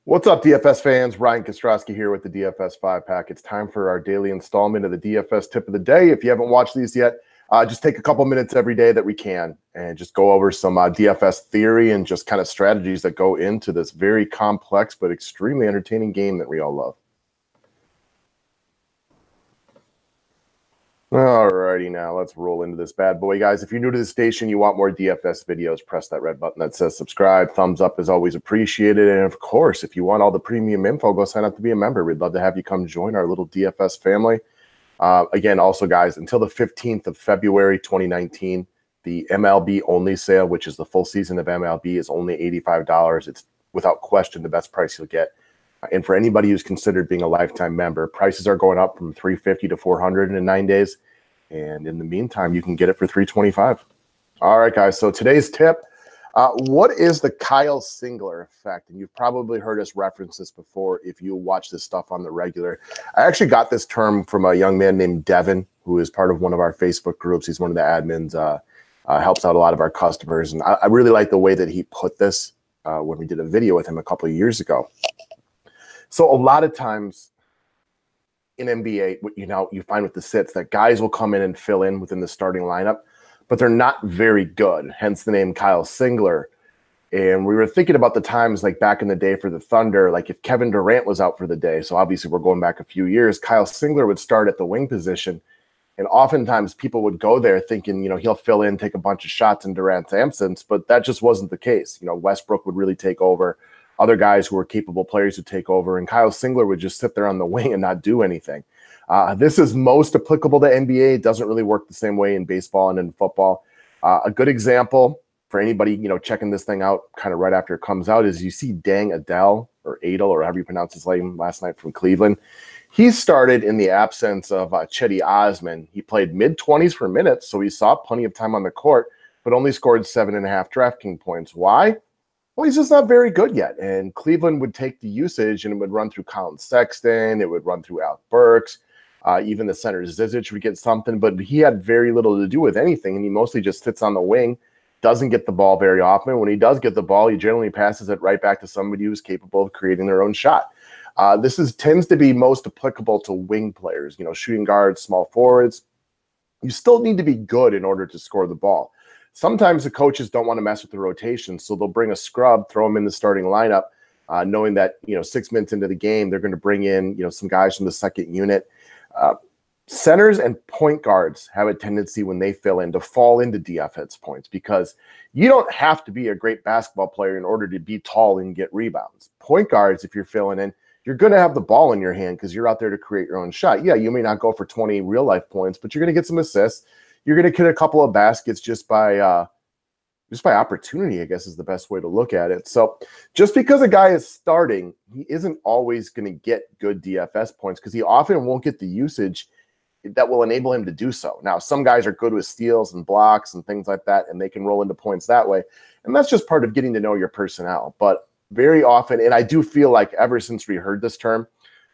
What's up, DFS fans? Ryan Kostrowski here with the DFS 5-pack. It's time for our daily installment of the DFS tip of the day. If you haven't watched these yet, just take a couple minutes every day that we can and just go over some DFS theory and just kind of strategies that go into this very complex but extremely entertaining game that we all love. Alrighty, now let's roll into this bad boy, guys. If you're new to the station, you want more DFS videos, press that red button that says subscribe. Thumbs up is always appreciated. And of course, if you want all the premium info, go sign up to be a member. We'd love to have you come join our little DFS family. Again, also, guys, until the 15th of February 2019, the MLB only sale, which is the full season of MLB, is only $85. It's without question the best price you'll get. And for anybody who's considered being a lifetime member, prices are going up from $350 to $400 in 9 days. And in the meantime, you can get it for $325. All right, guys. So today's tip, what is the Kyle Singler effect? And you've probably heard us reference this before if you watch this stuff on the regular. I actually got this term from a young man named Devin, who is part of one of our Facebook groups. He's one of the admins, helps out a lot of our customers. And I really like the way that he put this when we did a video with him a couple of years ago. So a lot of times in NBA, what you find with the sits that guys will come in and fill in within the starting lineup, but they're not very good, hence the name Kyle Singler. And we were thinking about the times like back in the day for the Thunder, like if Kevin Durant was out for the day, so obviously we're going back a few years, Kyle Singler would start at the wing position. And oftentimes people would go there thinking, he'll fill in, take a bunch of shots in Durant's absence, but that just wasn't the case. Westbrook would really take over. Other guys who were capable players would take over, and Kyle Singler would just sit there on the wing and not do anything. This is most applicable to NBA. It doesn't really work the same way in baseball and in football. A good example for anybody, checking this thing out kind of right after it comes out is you see Dang Adele or Adel or however you pronounce his name last night from Cleveland. He started in the absence of Cedi Osman. He played mid-20s for minutes, so he saw plenty of time on the court, but only scored 7.5 DraftKings points. Why? Well, he's just not very good yet. And Cleveland would take the usage and it would run through Colin Sexton. It would run through Alec Burks. Even the center Zizic would get something, but he had very little to do with anything. And he mostly just sits on the wing, doesn't get the ball very often. When he does get the ball, he generally passes it right back to somebody who's capable of creating their own shot. This tends to be most applicable to wing players, shooting guards, small forwards. You still need to be good in order to score the ball. Sometimes the coaches don't want to mess with the rotation, so they'll bring a scrub, throw him in the starting lineup, knowing that 6 minutes into the game they're going to bring in some guys from the second unit. Centers and point guards have a tendency when they fill in to fall into DFS points because you don't have to be a great basketball player in order to be tall and get rebounds. Point guards, if you're filling in, you're going to have the ball in your hand because you're out there to create your own shot. Yeah, you may not go for 20 real-life points, but you're going to get some assists. You're going to get a couple of baskets just by opportunity, I guess is the best way to look at it. So just because a guy is starting, he isn't always going to get good DFS points because he often won't get the usage that will enable him to do so. Now, some guys are good with steals and blocks and things like that, and they can roll into points that way. And that's just part of getting to know your personnel. But very often, and I do feel like ever since we heard this term,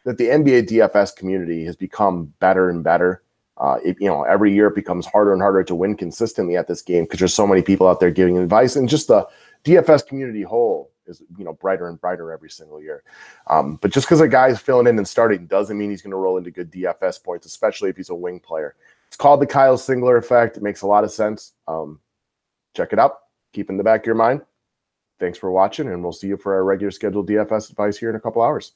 that the NBA DFS community has become better and better. Every year it becomes harder and harder to win consistently at this game because there's so many people out there giving advice, and just the DFS community whole is brighter and brighter every single year. But just because a guy is filling in and starting doesn't mean he's going to roll into good DFS points, especially if he's a wing player. It's called the Kyle Singler effect. It makes a lot of sense. Check it out. Keep it in the back of your mind. Thanks for watching, and we'll see you for our regular scheduled DFS advice here in a couple hours.